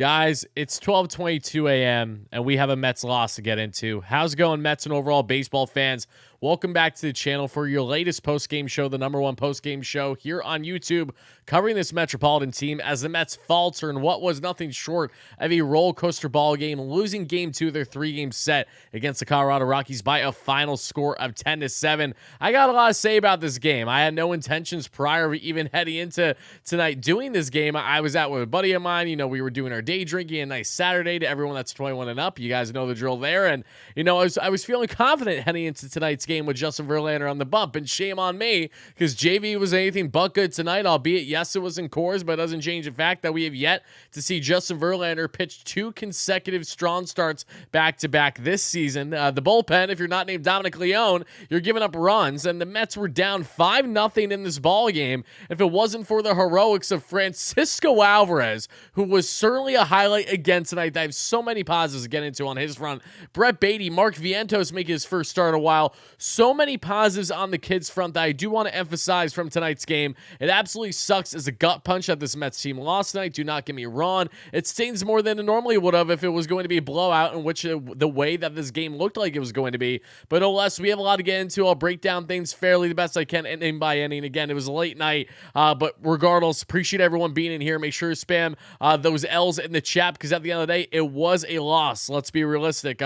Guys, it's 12:22 a.m. and we have a Mets loss to get into. How's it going, Mets and overall baseball fans? Welcome back to the channel for your latest post-game show, the #1 post-game show here on YouTube, covering this Metropolitan team as the Mets falter in what was nothing short of a roller coaster ball game, losing Game 2 of their 3-game set against the Colorado Rockies by a final score of 10-7. I got a lot to say about this game. I had no intentions prior to even heading into tonight doing this game. I was out with a buddy of mine. We were doing our day drinking, a nice Saturday to everyone that's 21 and up. You guys know the drill there. And, I was feeling confident heading into tonight's game with Justin Verlander on the bump, and shame on me because JV was anything but good tonight, albeit, yes, it was in Coors, but it doesn't change the fact that we have yet to see Justin Verlander pitch 2 consecutive strong starts back-to-back this season. The bullpen, if you're not named Dominic Leone, you're giving up runs, and the Mets were down 5-0 in this ball game. If it wasn't for the heroics of Francisco Alvarez, who was certainly a highlight again tonight. I have so many positives to get into on his front. Brett Beatty, Mark Vientos making his first start in a while. So many positives on the kids' front that I do want to emphasize from tonight's game. It absolutely sucks as a gut punch that this Mets team lost tonight. Do not get me wrong. It stings more than it normally would have if it was going to be a blowout, in which the way that this game looked like it was going to be. But no less, we have a lot to get into. I'll break down things fairly the best I can, inning by inning. Again, it was a late night, but regardless, appreciate everyone being in here. Make sure to spam those L's in the chat, because at the end of the day, it was a loss. Let's be realistic.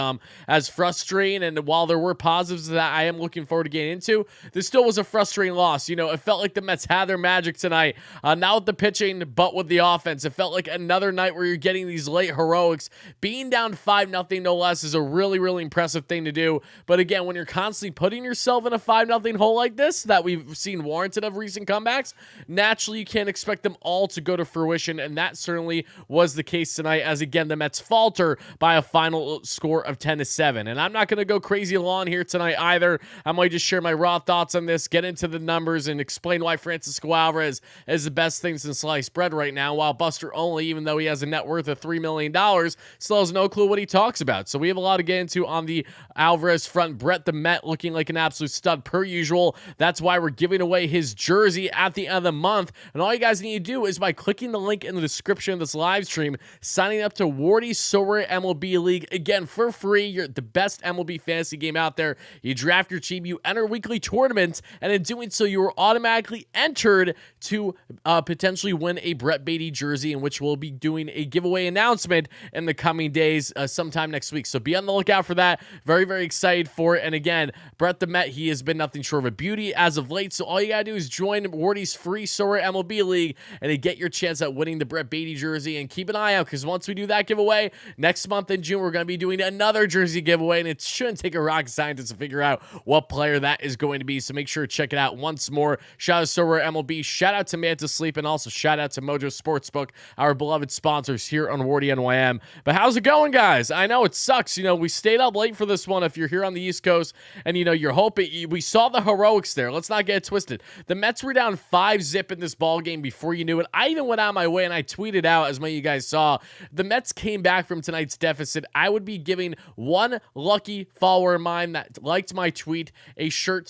As frustrating, and while there were positives that I am looking forward to getting into, this still was a frustrating loss. It felt like the Mets had their magic tonight, not with the pitching, but with the offense. It felt like another night where you're getting these late heroics. Being down 5-0 no less is a really, really impressive thing to do. But again, when you're constantly putting yourself in a 5-0 hole like this, that we've seen warranted of recent comebacks, naturally you can't expect them all to go to fruition, and that certainly was the case tonight, as again, the Mets falter by a final score of 10-7. And I'm not going to go crazy long here tonight either. I might just share my raw thoughts on this, get into the numbers, and explain why Francisco Alvarez is the best thing since sliced bread right now, while Buster Olney, even though he has a net worth of $3 million, still has no clue what he talks about. So we have a lot to get into on the Alvarez front. Brett the Met looking like an absolute stud per usual. That's why we're giving away his jersey at the end of the month. And all you guys need to do is, by clicking the link in the description of this live stream, signing up to WardyNYM MLB League, again, for free. You're the best MLB fantasy game out there. You draft your team, you enter weekly tournaments, and in doing so, you are automatically entered to potentially win a Brett Beatty jersey, in which we'll be doing a giveaway announcement in the coming days, sometime next week. So be on the lookout for that. Very, very excited for it. And again, Brett the Met, he has been nothing short of a beauty as of late. So all you got to do is join Wardy's free Soarer MLB League and to get your chance at winning the Brett Beatty jersey. And keep an eye out, because once we do that giveaway, next month in June, we're going to be doing another jersey giveaway, and it shouldn't take a rocket scientist to figure out what player that is going to be. So make sure to check it out once more. Shout out to Soarer MLB, shout out to Manta Sleep, and also shout out to Mojo Sportsbook, our beloved sponsors here on WardyNYM. But how's it going, guys? I know it sucks. We stayed up late for this one. If you're here on the East Coast and, you're hoping, we saw the heroics there. Let's not get it twisted. The Mets were down 5-0 in this ball game before you knew it. I even went out of my way and I tweeted out, as many of you guys saw, the Mets came back from tonight's deficit. I would be giving one lucky follower of mine that liked my tweet a shirt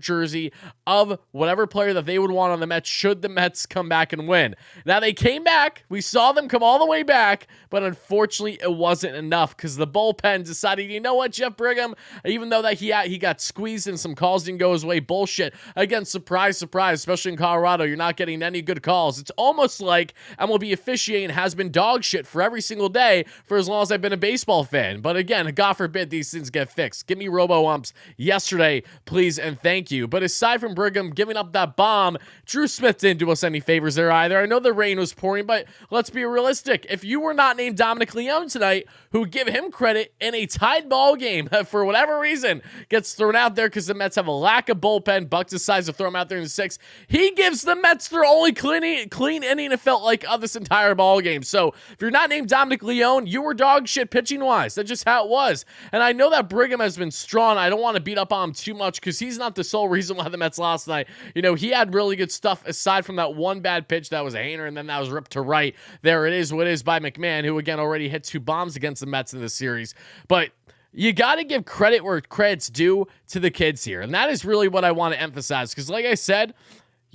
jersey of whatever player that they would want on the Mets should the Mets come back and win. Now, they came back. We saw them come all the way back, but unfortunately, it wasn't enough, because the bullpen decided, you know what, Jeff Brigham, even though that he got squeezed and some calls didn't go his way, bullshit. Again, surprise, surprise, especially in Colorado, you're not getting any good calls. It's almost like MLB officiating has been dog shit for every single day for as long as I've been a baseball fan. But again, God forbid these things get fixed. Give me robo-umps yesterday, please, and thank you. But aside from Brigham giving up that bomb, Drew Smith didn't do us any favors there either. I know the rain was pouring, but let's be realistic. If you were not named Dominic Leone tonight, who would give him credit in a tied ball game for whatever reason, gets thrown out there because the Mets have a lack of bullpen. Buck decides to throw him out there in the 6th. He gives the Mets their only clean inning, it felt like, of this entire ball game. So if you're not named Dominic Leone, you were dog shit pitching wise. That's just how it was. And I know that Brigham has been strong. I don't want to beat up on him too much, because he's not the sole reason why the Mets lost tonight. He had really good stuff aside from that one bad pitch that was a hanger, and then that was ripped to right. There it is, what it is by McMahon, who again already hit 2 bombs against the Mets in this series. But you got to give credit where credit's due to the kids here. And that is really what I want to emphasize, because like I said,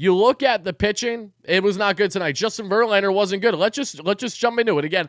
You look at the pitching, it was not good tonight. Justin Verlander wasn't good. Let's just jump into it again.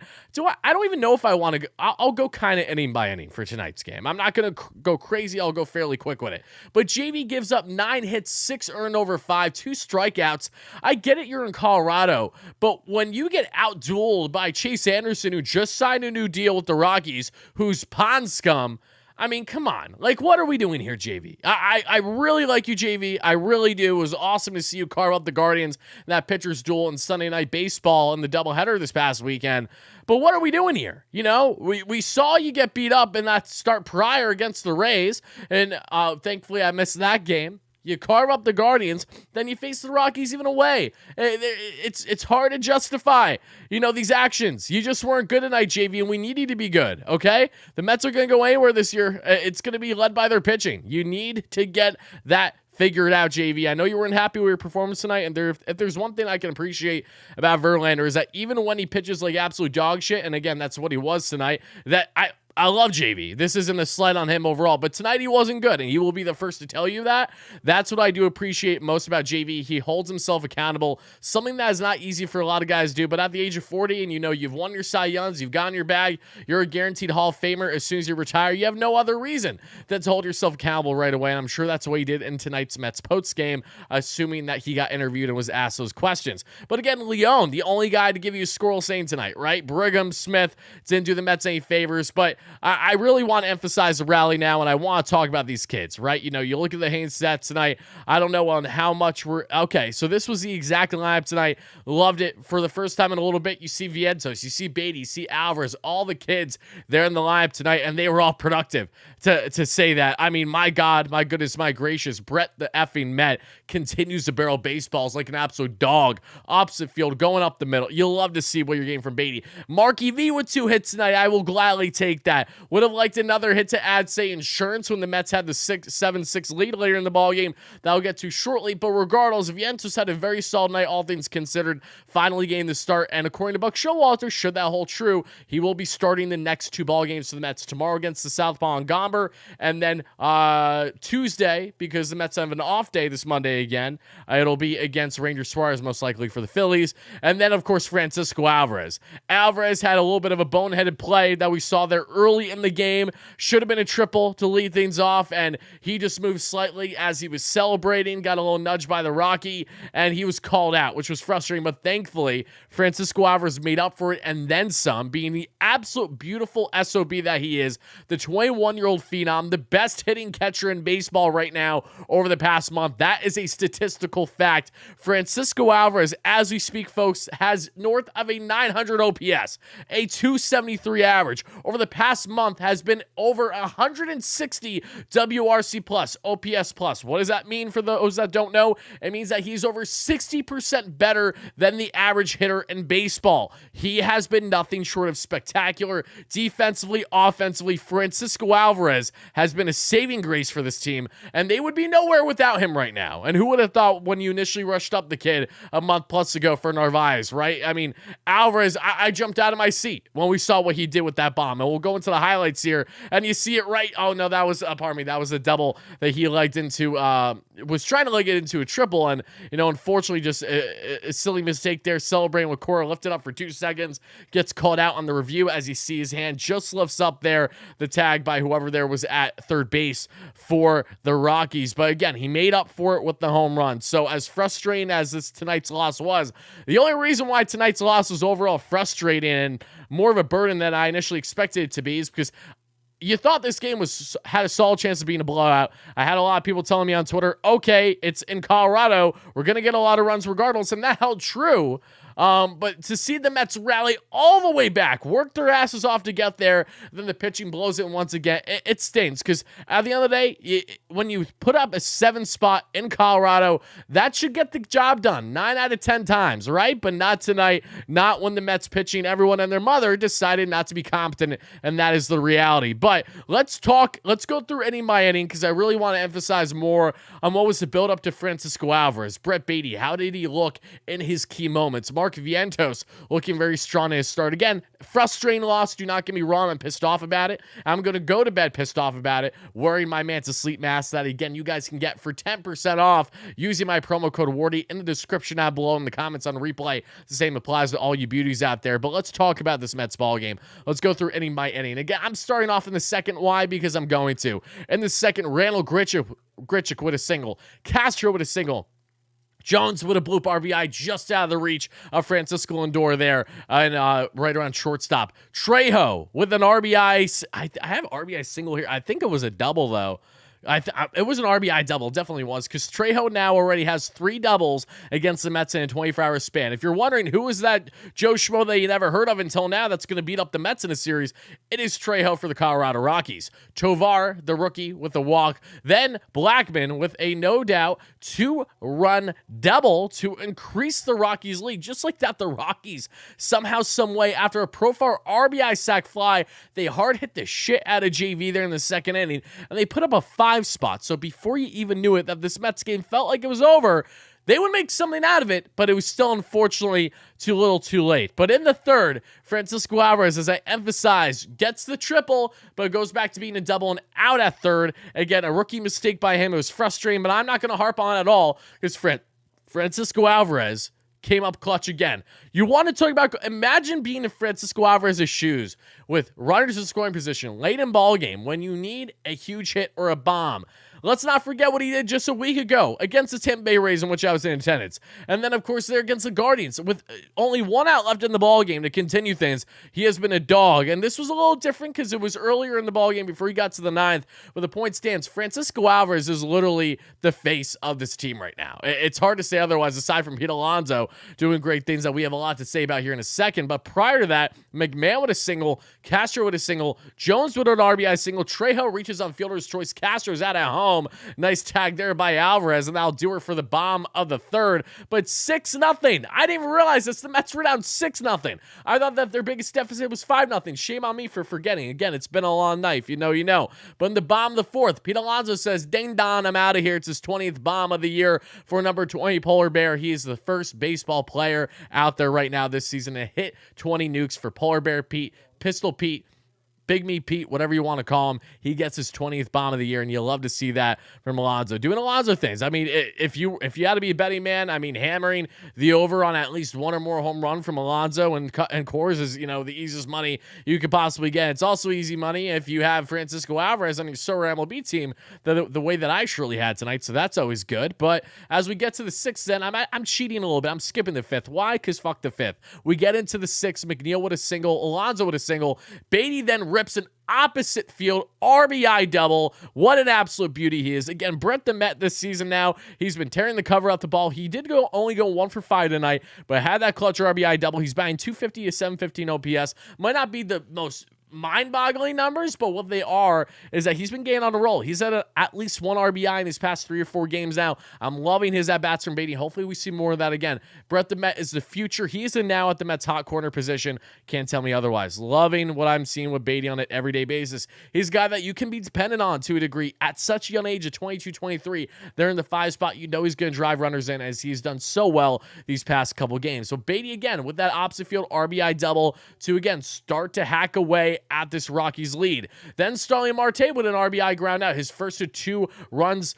I don't even know if I want to go. I'll go kind of inning by inning for tonight's game. I'm not going to go crazy. I'll go fairly quick with it. But JV gives up 9 hits, 6 earned over 5, 2 strikeouts. I get it, you're in Colorado, but when you get out-dueled by Chase Anderson, who just signed a new deal with the Rockies, who's pond scum, I mean, come on. Like, what are we doing here, JV? I really like you, JV. I really do. It was awesome to see you carve up the Guardians in that pitcher's duel in Sunday Night Baseball in the doubleheader this past weekend. But what are we doing here? You know, we saw you get beat up in that start prior against the Rays, and thankfully I missed that game. You carve up the Guardians, then you face the Rockies even away. It's hard to justify, these actions. You just weren't good tonight, JV, and we need you to be good, okay? The Mets are going to go anywhere this year. It's going to be led by their pitching. You need to get that figured out, JV. I know you weren't happy with your performance tonight, and if there's one thing I can appreciate about Verlander is that even when he pitches like absolute dog shit, and again, that's what he was tonight, that I love JV. This isn't a slight on him overall, but tonight he wasn't good, and he will be the first to tell you that. That's what I do appreciate most about JV. He holds himself accountable, something that is not easy for a lot of guys to do, but at the age of 40, and you've won your Cy Youngs, you've gotten your bag, you're a guaranteed Hall of Famer. As soon as you retire, you have no other reason than to hold yourself accountable right away, and I'm sure that's what he did in tonight's Mets postgame, assuming that he got interviewed and was asked those questions. But again, Leone, the only guy to give you a squirrel saying tonight, right? Brigham, Smith didn't do the Mets any favors, but I really want to emphasize the rally now, and I want to talk about these kids, right? You look at the Haynes stats tonight. I don't know on how much okay, so this was the exact lineup tonight. Loved it. For the first time in a little bit, you see Vientos, you see Beatty, you see Alvarez, all the kids there in the lineup tonight, and they were all productive to say that. I mean, my God, my goodness, my gracious, Brett the effing Met continues to barrel baseballs like an absolute dog. Opposite field, going up the middle. You'll love to see what you're getting from Beatty. Marky V with 2 hits tonight. I will gladly take that. Would have liked another hit to add, say, insurance when the Mets had the 7-6 lead later in the ballgame. That I'll get to shortly. But regardless, Vientos had a very solid night, all things considered. Finally getting the start. And according to Buck Showalter, should that hold true, he will be starting the next 2 ball games for the Mets tomorrow against the Southpaw and Gomber. And then Tuesday, because the Mets have an off day this Monday again, it'll be against Ranger Suarez, most likely for the Phillies. And then, of course, Francisco Alvarez. Alvarez had a little bit of a boneheaded play that we saw there early in the game. Should have been a triple to lead things off, and he just moved slightly as he was celebrating, got a little nudge by the Rocky, and he was called out, which was frustrating, but thankfully Francisco Alvarez made up for it and then some, being the absolute beautiful SOB that he is, the 21-year-old phenom, the best hitting catcher in baseball right now over the past month. That is a statistical fact. Francisco Alvarez, as we speak, folks, has north of a 900 OPS, a 273 average. Over the past month has been over 160 WRC plus, OPS plus. What does that mean for those that don't know? It means that he's over 60% better than the average hitter in baseball. He has been nothing short of spectacular defensively, offensively. Francisco Alvarez has been a saving grace for this team, and they would be nowhere without him right now. And who would have thought when you initially rushed up the kid a month plus ago for Narvaez, right? I mean, Alvarez, I jumped out of my seat when we saw what he did with that bomb, and we'll go into the highlights here, and you see it right. Oh, no, that was, that was a double that he legged into, was trying to leg it into a triple, and, unfortunately, just a silly mistake there, celebrating with Cora, lifted up for 2 seconds, gets called out on the review as you see his hand just lifts up there, the tag by whoever there was at third base for the Rockies. But again, he made up for it with the home run. So as frustrating as tonight's loss was, the only reason why tonight's loss was overall frustrating and more of a burden than I initially expected it to be is because you thought this game had a solid chance of being a blowout. I had a lot of people telling me on Twitter, okay, it's in Colorado, we're going to get a lot of runs regardless, and that held true. But to see the Mets rally all the way back, work their asses off to get there, then the pitching blows it once again, it stings. Because at the end of the day, when you put up a 7 spot in Colorado, that should get the job done 9 out of 10 times, right? But not tonight, not when the Mets pitching, everyone and their mother decided not to be competent, and that is the reality. But let's go through inning by inning, because I really want to emphasize more on what was the build up to Francisco Alvarez. Brett Beatty, how did he look in his key moments? Mark Vientos looking very strong in his start. Again, frustrating loss. Do not get me wrong. I'm pissed off about it. I'm going to go to bed pissed off about it, wearing my Manta Sleep mask that, again, you guys can get for 10% off using my promo code WARDY in the description down below in the comments on replay. The same applies to all you beauties out there. But let's talk about this Mets ball game. Let's go through inning by inning. Again, I'm starting off in the second. Why? Because I'm going to. In the second, Randall Grichuk with a single. Castro with a single. Jones with a bloop RBI just out of the reach of Francisco Lindor there, and right around shortstop. Trejo with an RBI. I have RBI single here. I think it was a double, though. It was an RBI double, definitely was, because Trejo now already has 3 doubles against the Mets in a 24-hour span. If you're wondering who is that Joe Schmo that you never heard of until now that's going to beat up the Mets in a series, it is Trejo for the Colorado Rockies. Tovar, the rookie, with a walk. Then Blackmon with a no-doubt 2-run double to increase the Rockies' lead. Just like that, the Rockies, somehow, some way, after a Profar RBI sac fly, they hard hit the shit out of JV there in the second inning, and they put up a 5 spot. So before you even knew it, that this Mets game felt like it was over, they would make something out of it, but it was still, unfortunately, too little too late. But in the third, Francisco Alvarez, as I emphasized, gets the triple, but it goes back to being a double and out at third. Again, a rookie mistake by him. It was frustrating, but I'm not going to harp on it at all, because Francisco Alvarez came up clutch again. You want to talk about, imagine being in Francisco Alvarez's shoes with runners in scoring position late in ball game when you need a huge hit or a bomb. Let's not forget what he did just a week ago against the Tampa Bay Rays, in which I was in attendance. And then, of course, they're against the Guardians. With only 1 out left in the ballgame to continue things, he has been a dog. And this was a little different because it was earlier in the ballgame before he got to the 9th. But the point stands, Francisco Alvarez is literally the face of this team right now. It's hard to say otherwise, aside from Pete Alonso doing great things that we have a lot to say about here in a second. But prior to that, McMahon with a single, Castro with a single, Jones with an RBI single, Trejo reaches on fielder's choice, Castro's out at home. Nice tag there by Alvarez, and that'll do it for the bomb of the third. But 6-0. I didn't even realize this. The Mets were down 6-0. I thought that their biggest deficit was 5-0. Shame on me for forgetting. Again, it's been a long night. If you know, you know. But in the bomb of the fourth, Pete Alonso says, ding dong, I'm out of here. It's his 20th bomb of the year for number 20 Polar Bear. He is the first baseball player out there right now this season to hit 20 nukes for Polar Bear Pete, Pistol Pete, Big Me Pete, whatever you want to call him. He gets his 20th bomb of the year, and you love to see that from Alonso. Doing Alonso things. I mean, if you had to be a betting man, I mean, hammering the over on at least 1 or more home run from Alonso and Coors is, you know, the easiest money you could possibly get. It's also easy money if you have Francisco Alvarez on your Solar MLB team, the way that I surely had tonight, so that's always good. But as we get to the 6th, then I'm cheating a little bit. I'm skipping the 5th. Why? Because fuck the 5th. We get into the 6th. McNeil with a single. Alonso with a single. Beatty then rips an opposite field RBI double. What an absolute beauty he is. Again, Brent the Met this season now, he's been tearing the cover out the ball. He did only go 1 for 5 tonight, but had that clutch RBI double. He's batting 250 to 715 OPS. Might not be the most mind-boggling numbers, but what they are is that he's been getting on a roll. He's at at least 1 RBI in his past 3 or 4 games now. I'm loving his at-bats from Beatty. Hopefully we see more of that again. Brett the Met is the future. He is now at the Mets hot corner position. Can't tell me otherwise. Loving what I'm seeing with Beatty on an everyday basis. He's a guy that you can be dependent on to a degree at such a young age of 22, 23. They're in the 5 spot. You know he's going to drive runners in, as he's done so well these past couple games. So Beatty again with that opposite field RBI double to again start to hack away at this Rockies lead. Then Starling Marte with an RBI ground out, his first of 2 runs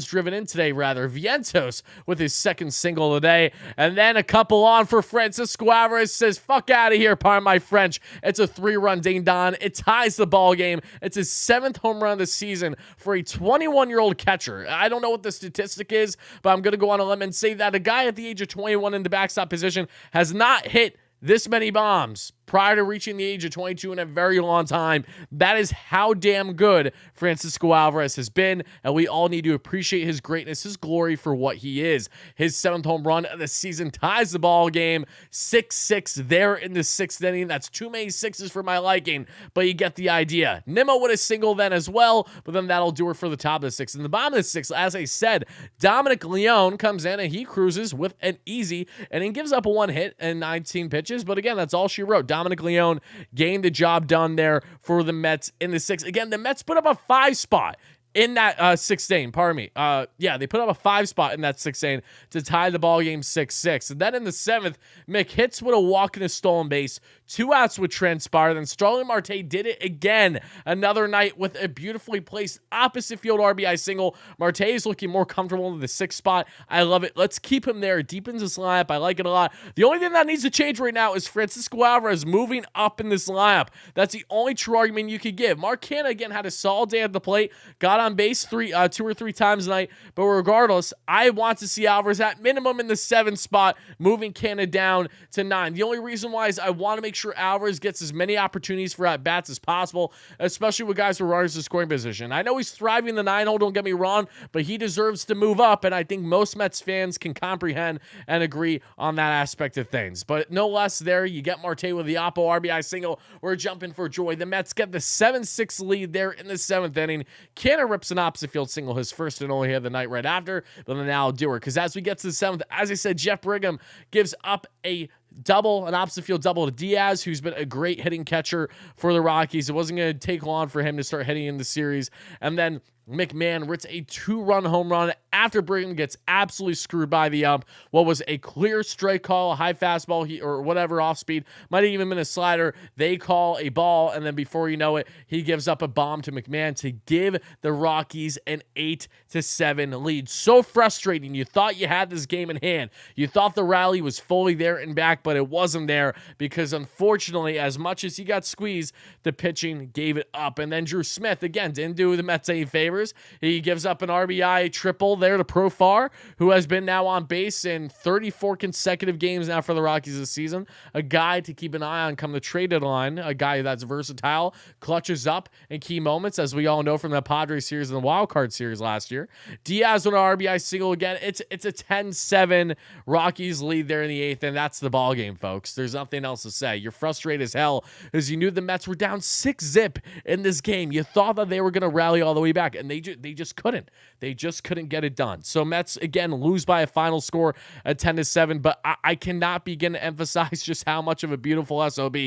driven in today, rather. Vientos with his 2nd single of the day, and then a couple on for Francisco Alvarez. Says, fuck out of here, pardon my French. It's a 3-run ding dong. It ties the ball game. It's his 7th home run of the season for a 21-year-old catcher. I don't know what the statistic is, but I'm going to go on a limb and say that a guy at the age of 21 in the backstop position has not hit this many bombs prior to reaching the age of 22 in a very long time. That is how damn good Francisco Alvarez has been, and we all need to appreciate his greatness, his glory for what he is. His 7th home run of the season ties the ball game. 6-6 there in the 6th inning. That's too many 6s for my liking, but you get the idea. Nimmo with a single then as well, but then that'll do it for the top of the 6th. In the bottom of the 6th, as I said, Dominic Leone comes in and he cruises with an easy, and he gives up a 1 hit and 19 pitches, but again, that's all she wrote. Dominic Leone gained the job done there for the Mets in the 6th. Again, the Mets put up a 5 spot. in that sixth inning, pardon me. Yeah, they put up a 5 spot in that sixth inning to tie the ball game 6-6. And then in the seventh, Mick hits with a walk and a stolen base. 2 outs would transpire. Then Starling Marte did it again. Another night with a beautifully placed opposite field RBI single. Marte is looking more comfortable in the 6th spot. I love it. Let's keep him there. It deepens this lineup. I like it a lot. The only thing that needs to change right now is Francisco Alvarez moving up in this lineup. That's the only true argument you could give. Mark Canha, again, had a solid day at the plate. Got on base 2 or 3 times tonight. But regardless, I want to see Alvarez at minimum in the 7th spot, moving Canha down to 9. The only reason why is I want to make sure Alvarez gets as many opportunities for at-bats as possible, especially with guys with runners in scoring position. I know he's thriving in the 9-hole, don't get me wrong, but he deserves to move up, and I think most Mets fans can comprehend and agree on that aspect of things. But no less there, you get Marte with the Oppo RBI single. We're jumping for joy. The Mets get the 7-6 lead there in the 7th inning. Canha rips an opposite field single, his first and only of the night right after, but then now do it. Because as we get to the 7th, as I said, Jeff Brigham gives up an opposite field double to Diaz, who's been a great hitting catcher for the Rockies. It wasn't going to take long for him to start hitting in the series. And then McMahon hits a 2-run home run after Brigham gets absolutely screwed by the ump. What was a clear strike call, a high fastball, or whatever off speed, might have even been a slider. They call a ball, and then before you know it, he gives up a bomb to McMahon to give the Rockies an 8-7 lead. So frustrating. You thought you had this game in hand. You thought the rally was fully there and back, but it wasn't there because unfortunately, as much as he got squeezed, the pitching gave it up. And then Drew Smith, again, didn't do the Mets any favors. He gives up an RBI triple there to Profar, who has been now on base in 34 consecutive games now for the Rockies this season. A guy to keep an eye on come the trade deadline. A guy that's versatile, clutches up in key moments, as we all know from the Padres series and the Wild Card series last year. Diaz with an RBI single again. It's a 10-7 Rockies lead there in the 8th, and that's the ball game, folks. There's nothing else to say. You're frustrated as hell because you knew the Mets were down 6-zip in this game. You thought that they were going to rally all the way back, and they just couldn't. They just couldn't get it done. So Mets, again, lose by a final score at 10-7, but I cannot begin to emphasize just how much of a beautiful SOB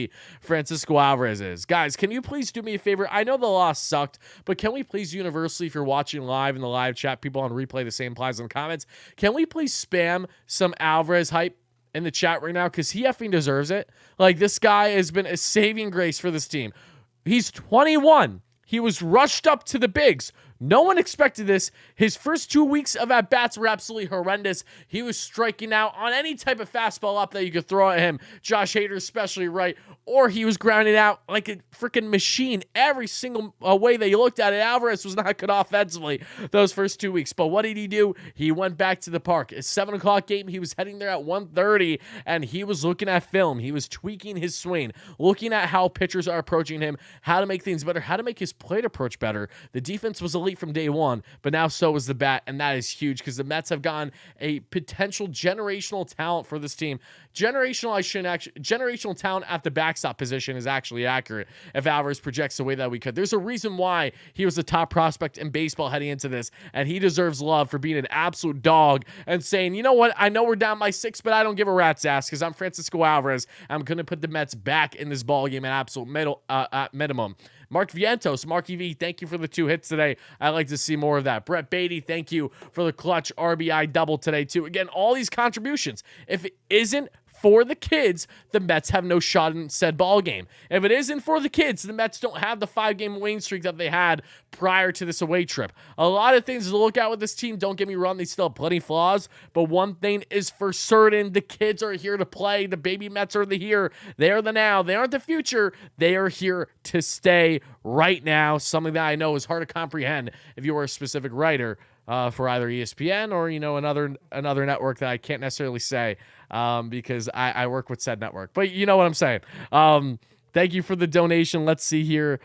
Francisco Alvarez is. Guys, can you please do me a favor? I know the loss sucked, but can we please universally, if you're watching live in the live chat, people on replay, the same applies in the comments, can we please spam some Alvarez hype in the chat right now? Because he effing deserves it. Like, this guy has been a saving grace for this team. He's 21. He was rushed up to the bigs. No one expected this. His first 2 weeks of at-bats were absolutely horrendous. He was striking out on any type of fastball up that you could throw at him. Josh Hader especially right. Or he was grounding out like a freaking machine every single way that you looked at it. Alvarez was not good offensively those first 2 weeks. But what did he do? He went back to the park. It's 7 o'clock game. He was heading there at 1:30, and he was looking at film. He was tweaking his swing, looking at how pitchers are approaching him, how to make things better, how to make his plate approach better. The defense was elite from day one, but now so is the bat, and that is huge because the Mets have gotten a potential generational talent for this team. Generational talent at the backstop position is actually accurate if Alvarez projects the way that we could. There's a reason why he was the top prospect in baseball heading into this, and he deserves love for being an absolute dog and saying, you know what, I know we're down by 6, but I don't give a rat's ass because I'm Francisco Alvarez. I'm going to put the Mets back in this ballgame at absolute minimum. Mark Vientos, Marky V, thank you for the 2 hits today. I'd like to see more of that. Brett Beatty, thank you for the clutch RBI double today, too. Again, all these contributions. If it isn't for the kids, the Mets have no shot in said ball game. If it isn't for the kids, the Mets don't have the 5-game winning streak that they had prior to this away trip. A lot of things to look at with this team. Don't get me wrong, they still have plenty of flaws, but one thing is for certain, the kids are here to play. The baby Mets are the here. They are the now. They aren't the future. They are here to stay right now, something that I know is hard to comprehend if you are a specific writer for either ESPN or, another network that I can't necessarily say because I work with said network. But you know what I'm saying. Thank you for the donation. Let's see here.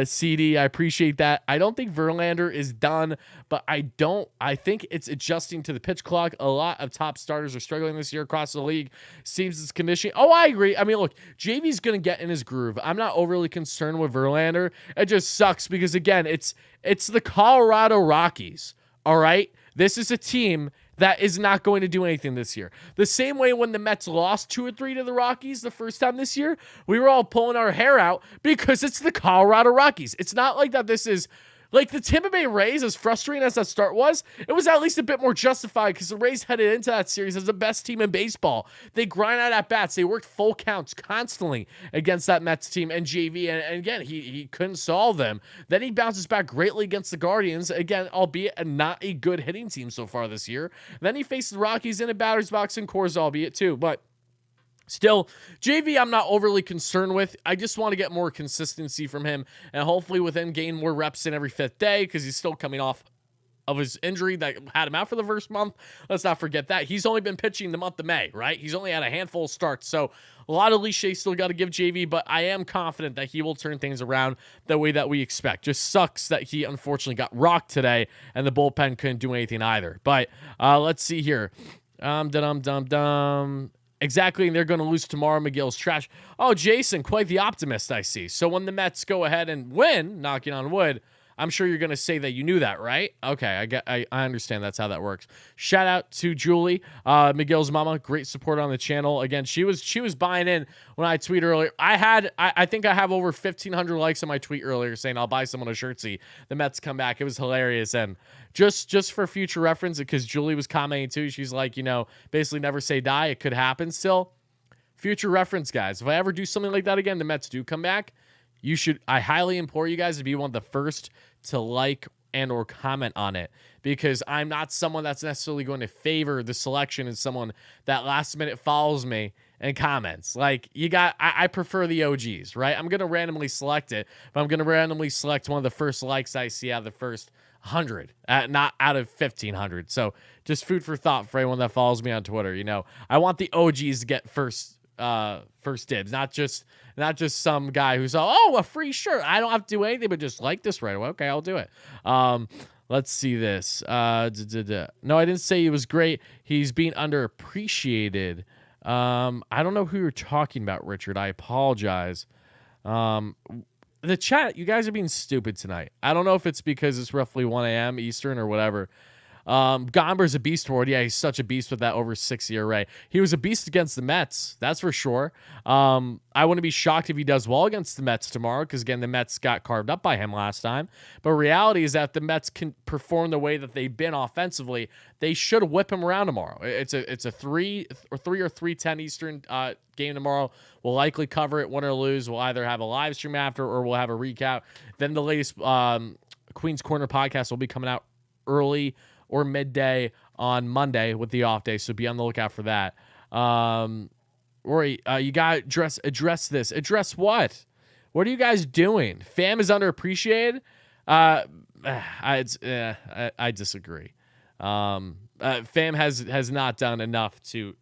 CD, I appreciate that. I don't think Verlander is done, but I think it's adjusting to the pitch clock. A lot of top starters are struggling this year across the league. Seems it's conditioning. Oh, I agree. I mean, look, JV's going to get in his groove. I'm not overly concerned with Verlander. It just sucks because, again, it's the Colorado Rockies. All right? This is a team that is not going to do anything this year. The same way when the Mets lost 2 or 3 to the Rockies the first time this year, we were all pulling our hair out because it's the Colorado Rockies. It's not like that this is Like the Tampa Bay Rays, as frustrating as that start was, it was at least a bit more justified because the Rays headed into that series as the best team in baseball. They grind out at bats. They worked full counts constantly against that Mets team and JV. And again, he couldn't solve them. Then he bounces back greatly against the Guardians. Again, albeit not a good hitting team so far this year. Then he faces the Rockies in a batter's box and Coors, albeit too. But still, JV I'm not overly concerned with. I just want to get more consistency from him and hopefully with him gain more reps in every 5th day because he's still coming off of his injury that had him out for the first month. Let's not forget that. He's only been pitching the month of May, right? He's only had a handful of starts. So a lot of leash still got to give JV, but I am confident that he will turn things around the way that we expect. Just sucks that he unfortunately got rocked today and the bullpen couldn't do anything either. But let's see here. Exactly, and they're going to lose tomorrow. McGill's trash. Oh, Jason, quite the optimist, I see. So when the Mets go ahead and win, knocking on wood, I'm sure you're going to say that you knew that, right? Okay, I understand that's how that works. Shout out to Julie, McGill's mama. Great support on the channel. Again, she was buying in when I tweeted earlier. I think I have over 1,500 likes on my tweet earlier saying I'll buy someone a shirtsy. The Mets come back. It was hilarious. And just for future reference, because Julie was commenting too, she's like, basically never say die. It could happen still. Future reference, guys. If I ever do something like that again, the Mets do come back, I highly implore you guys to be one of the first to like and or comment on it, because I'm not someone that's necessarily going to favor the selection and someone that last minute follows me and comments. Like I prefer the OGs, right? I'm going to randomly select it, but I'm going to randomly select one of the first likes I see out of the first 100, not out of 1,500. So just food for thought for anyone that follows me on Twitter. I want the OGs to get first dibs, not just some guy who's a free shirt. I don't have to do anything but just like this right away. Okay, I'll do it. Let's see this. No, I didn't say he was great. He's being underappreciated. I don't know who you're talking about, Richard. I apologize. The chat, you guys are being stupid tonight. I don't know if it's because it's roughly 1 a.m. Eastern or whatever. Gomber's a beast for it. Yeah, he's such a beast with that over 6 ERA. He was a beast against the Mets, that's for sure. I wouldn't be shocked if he does well against the Mets tomorrow, because again, the Mets got carved up by him last time. But reality is that if the Mets can perform the way that they've been offensively, they should whip him around tomorrow. It's a 3 or 3:10 Eastern game tomorrow. We'll likely cover it, win or lose. We'll either have a live stream after or we'll have a recap. Then the latest Queen's Corner podcast will be coming out early or midday on Monday with the off day, so be on the lookout for that. Rory, you got to address this. Address what? What are you guys doing? Fam is underappreciated? I disagree. Fam has not done enough to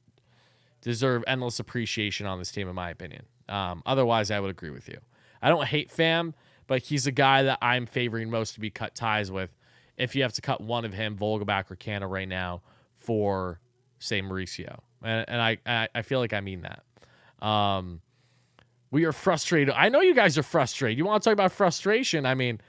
deserve endless appreciation on this team, in my opinion. Otherwise, I would agree with you. I don't hate Fam, but he's a guy that I'm favoring most to be cut ties with. If you have to cut one of him, Vogelbach or Canna right now for, say, Mauricio. And I feel like I mean that. We are frustrated. I know you guys are frustrated. You want to talk about frustration? I mean,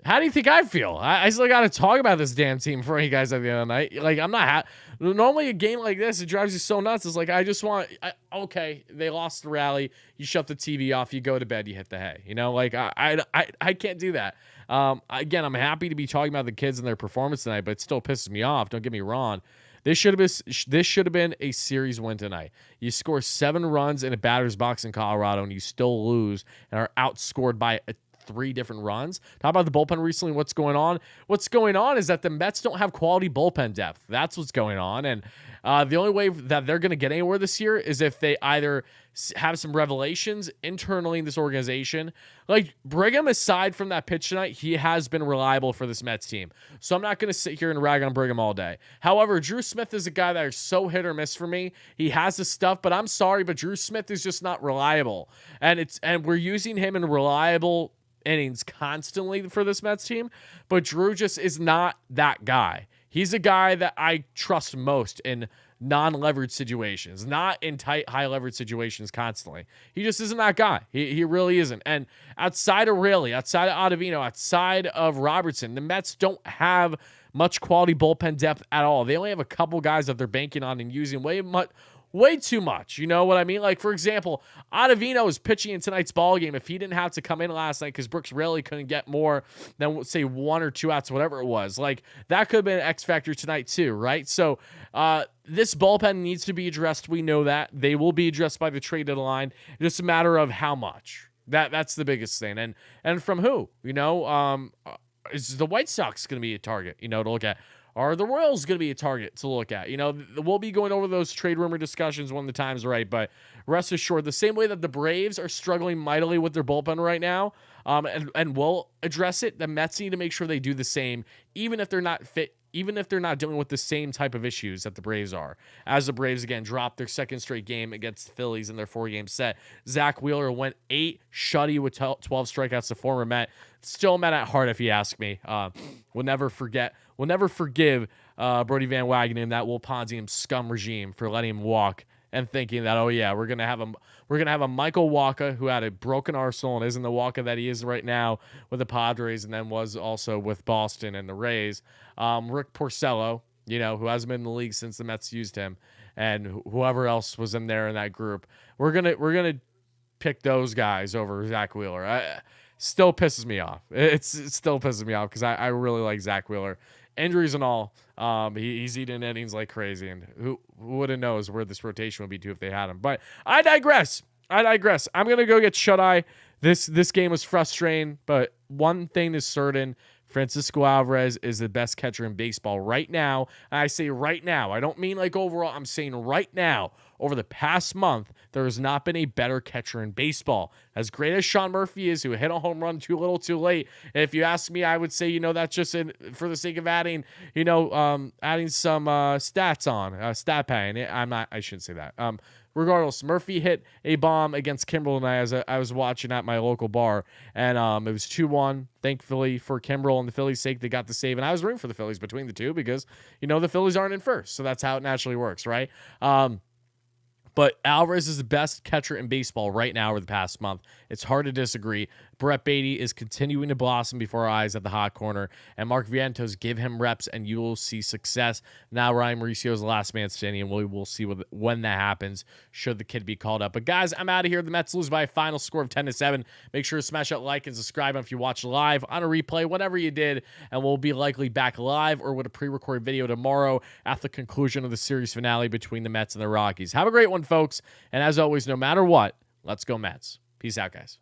how do you think I feel? I still got to talk about this damn team for you guys at the end of the night. Like, I'm not normally a game like this, it drives you so nuts. It's like, I just want, okay, they lost the rally. You shut the TV off. You go to bed. You hit the hay. Like, I can't do that. Again, I'm happy to be talking about the kids and their performance tonight, but it still pisses me off. Don't get me wrong. This should have been a series win tonight. You score 7 runs in a batter's box in Colorado, and you still lose and are outscored by 3 different runs. Talk about the bullpen recently. What's going on? What's going on is that the Mets don't have quality bullpen depth. That's what's going on. And the only way that they're going to get anywhere this year is if they either have some revelations internally in this organization. Like Brigham, aside from that pitch tonight, he has been reliable for this Mets team. So I'm not going to sit here and rag on Brigham all day. However, Drew Smith is a guy that is so hit or miss for me. He has the stuff, but I'm sorry, but Drew Smith is just not reliable. And we're using him in reliable innings constantly for this Mets team, but Drew just is not that guy. He's a guy that I trust most in non-leveraged situations, not in tight, high-leveraged situations constantly. He just isn't that guy. He really isn't. And outside of Raley, outside of Ottavino, outside of Robertson, the Mets don't have much quality bullpen depth at all. They only have a couple guys that they're banking on and using Way too much. You know what I mean? Like, for example, Ottavino is pitching in tonight's ball game. If he didn't have to come in last night because Brooks really couldn't get more than, say, 1 or 2 outs, whatever it was, like, that could have been an X factor tonight too, right? So this bullpen needs to be addressed. We know that. They will be addressed by the trade deadline. It's just a matter of how much. That's the biggest thing. And from who? You know, is the White Sox going to be a target, you know, to look at? Are the Royals going to be a target to look at? You know, we'll be going over those trade rumor discussions when the time's right, but rest assured, the same way that the Braves are struggling mightily with their bullpen right now, and we'll address it, the Mets need to make sure they do the same, even if they're not fit, even if they're not dealing with the same type of issues that the Braves are. As the Braves, again, dropped their second straight game against the Phillies in their 4-game set. Zach Wheeler went 8 shutty with 12 strikeouts, the former Met. Still Met at heart, if you ask me. We'll never forgive Brody Van Wagenen and that Will Ponzium scum regime for letting him walk and thinking that, oh yeah, we're gonna have a Michael Wacha who had a broken arsenal and isn't the Wacha that he is right now with the Padres and then was also with Boston and the Rays. Rick Porcello, you know, who hasn't been in the league since the Mets used him, and whoever else was in there in that group. We're gonna pick those guys over Zach Wheeler. Still pisses me off. It still pisses me off because I really like Zach Wheeler. Injuries and all, he's eating innings like crazy, and who would have knows where this rotation would be too if they had him. But I digress. I'm gonna go get shut eye. This game was frustrating, but one thing is certain: Francisco Alvarez is the best catcher in baseball right now. And I say right now. I don't mean like overall. I'm saying right now. Over the past month, there has not been a better catcher in baseball. As great as Sean Murphy is, who hit a home run too little too late, if you ask me, I would say, you know, that's just for the sake of adding, you know, adding some stats on, stat pad. I shouldn't say that. Regardless, Murphy hit a bomb against Kimbrel tonight as I was watching at my local bar, and it was 2-1. Thankfully for Kimbrel and the Phillies' sake, they got the save, and I was rooting for the Phillies between the two because, you know, the Phillies aren't in first, so that's how it naturally works, right? But Alvarez is the best catcher in baseball right now over the past month. It's hard to disagree. Brett Beatty is continuing to blossom before our eyes at the hot corner. And Mark Vientos, give him reps and you will see success. Now Ryan Mauricio is the last man standing, and we will see when that happens, should the kid be called up. But guys, I'm out of here. The Mets lose by a final score of 10-7. Make sure to smash that like and subscribe if you watch live, on a replay, whatever you did. And we'll be likely back live or with a pre-recorded video tomorrow at the conclusion of the series finale between the Mets and the Rockies. Have a great one, folks. And as always, no matter what, let's go Mets. Peace out, guys.